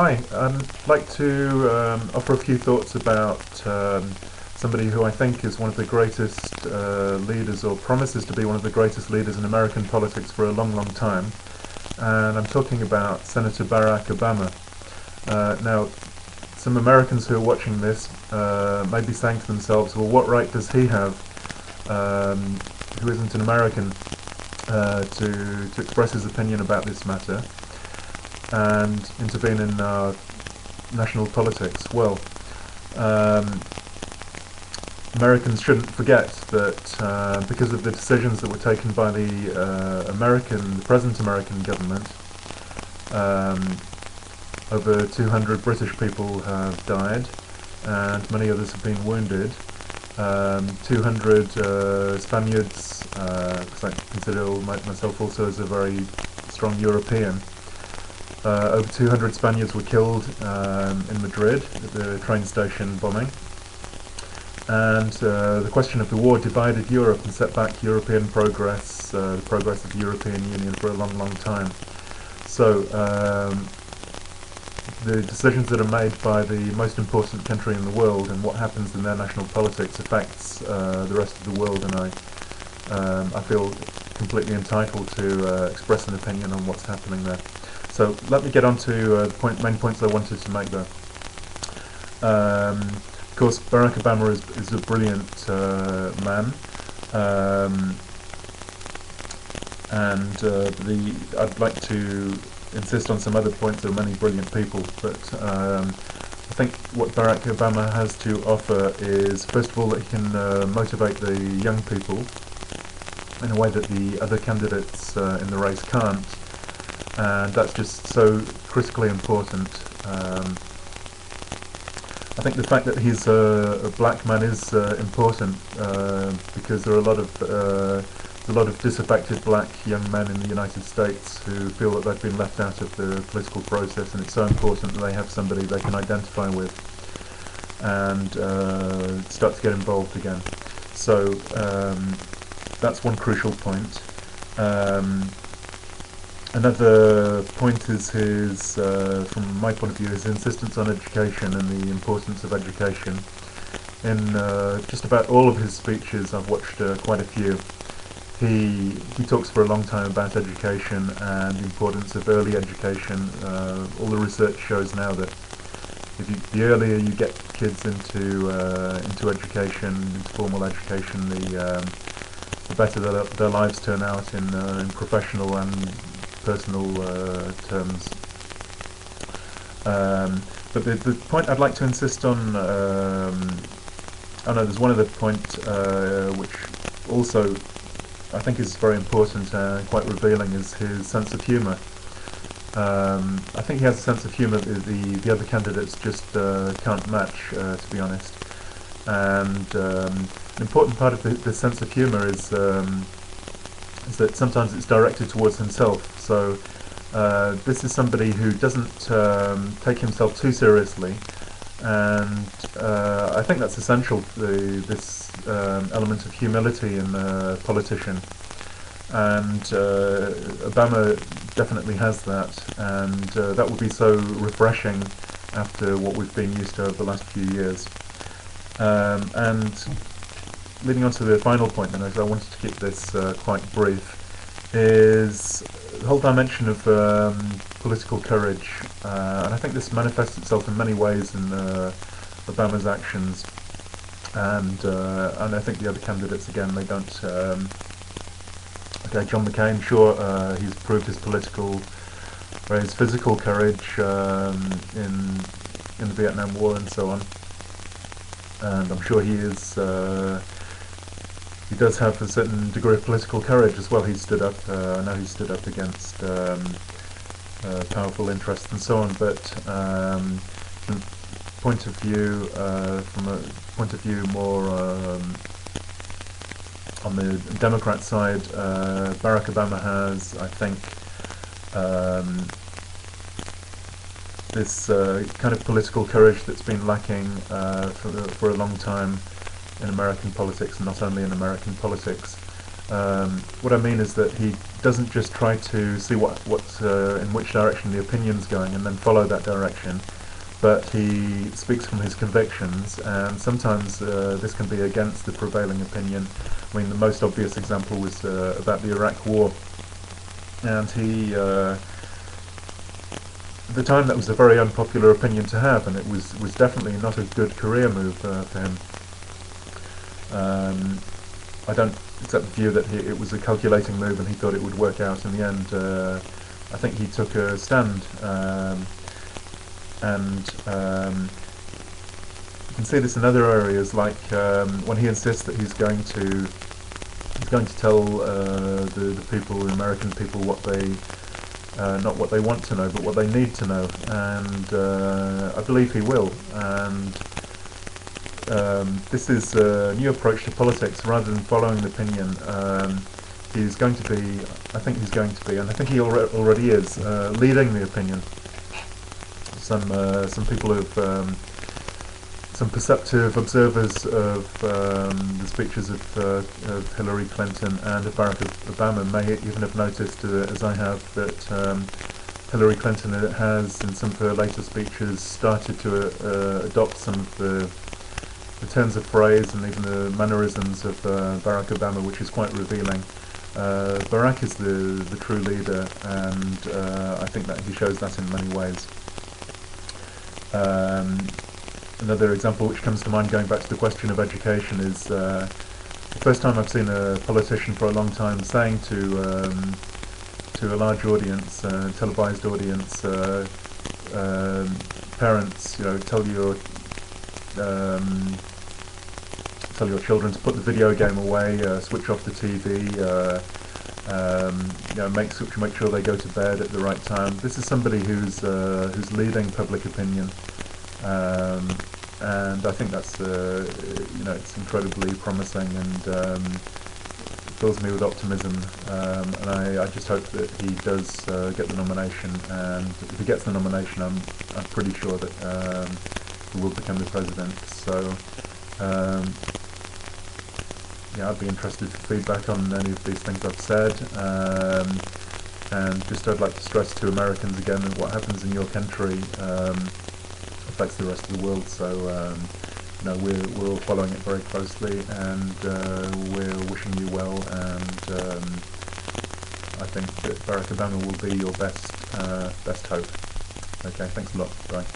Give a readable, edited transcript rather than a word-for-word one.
Hi, I'd like to offer a few thoughts about somebody who I think is one of the greatest leaders, or promises to be one of the greatest leaders in American politics for a long, long time. And I'm talking about Senator Barack Obama. Now, some Americans who are watching this may be saying to themselves, well, what right does he have, who isn't an American, to express his opinion about this matter and intervene in national politics? Well, um, Americans shouldn't forget that because of the decisions that were taken by the present American government, um, over 200 British people have died, and many others have been wounded. 200 Spaniards, because I consider myself also as a very strong European. Over 200 Spaniards were killed in Madrid at the train station bombing, and the question of the war divided Europe and set back European progress, the progress of the European Union for a long, long time. So the decisions that are made by the most important country in the world and what happens in their national politics affects the rest of the world, and I feel completely entitled to express an opinion on what's happening there. So let me get on to the main points I wanted to make there. Of course, Barack Obama is a brilliant man, and I'd like to insist on some other points. There are many brilliant people, but I think what Barack Obama has to offer is, first of all, that he can motivate the young people in a way that the other candidates in the race can't, and that's just so critically important. I think the fact that he's a black man is important because there are a lot of disaffected black young men in the United States who feel that they've been left out of the political process, and it's so important that they have somebody they can identify with and start to get involved again. So that's one crucial point. Another point is his, from my point of view, his insistence on education and the importance of education. In just about all of his speeches, I've watched quite a few, he talks for a long time about education and the importance of early education. All the research shows now that the earlier you get kids into education, into formal education, the better their lives turn out in professional and personal terms. But the point I'd like to insist on, oh no, there's one other point which also I think is very important and quite revealing, is his sense of humour. I think he has a sense of humour that the other candidates just can't match, to be honest. And an important part of the sense of humour is that sometimes it's directed towards himself. So this is somebody who doesn't take himself too seriously, and I think that's essential, this element of humility in a politician, and Obama definitely has that, and that would be so refreshing after what we've been used to over the last few years. And leading on to the final point, then, as I wanted to keep this quite brief, is the whole dimension of political courage, and I think this manifests itself in many ways in Obama's actions, and I think the other candidates, again, they don't. Okay, John McCain, sure, he's proved his physical courage in the Vietnam War and so on, and I'm sure he does have a certain degree of political courage as well. He stood up, I know he stood up against powerful interests and so on, but from a point of view more on the Democrat side, Barack Obama has, I think, this kind of political courage that's been lacking for a long time in American politics, and not only in American politics. What I mean is that he doesn't just try to see in which direction the opinion's going and then follow that direction, but he speaks from his convictions, and sometimes this can be against the prevailing opinion. I mean, the most obvious example was about the Iraq War, and at the time that was a very unpopular opinion to have, and it was definitely not a good career move for him. I don't accept the view that it was a calculating move and he thought it would work out in the end. I think he took a stand, and you can see this in other areas, like when he insists that he's going to tell the people, the American people, what they not what they want to know, but what they need to know, and I believe he will. And this is a new approach to politics. Rather than following the opinion, he's going to be, I think he's going to be, and I think he already is, leading the opinion. Some people have, some perceptive observers of the speeches of Hillary Clinton and of Barack Obama may even have noticed, as I have, that Hillary Clinton has, in some of her later speeches, started to adopt some of the turns of phrase and even the mannerisms of Barack Obama, which is quite revealing. Barack is the true leader, and I think that he shows that in many ways. Another example which comes to mind, going back to the question of education, is the first time I've seen a politician for a long time saying to a large audience, televised audience, parents, tell your children to put the video game away, switch off the TV, make sure they go to bed at the right time. This is somebody who's leading public opinion, and I think that's it's incredibly promising, and fills me with optimism. And I just hope that he does get the nomination, and if he gets the nomination, I'm pretty sure that he will become the president. So. I'd be interested for feedback on any of these things I've said, and just I'd like to stress to Americans again that what happens in your country affects the rest of the world. So we're all following it very closely, and we're wishing you well, and I think that Barack Obama will be your best hope. Okay, thanks a lot. Bye.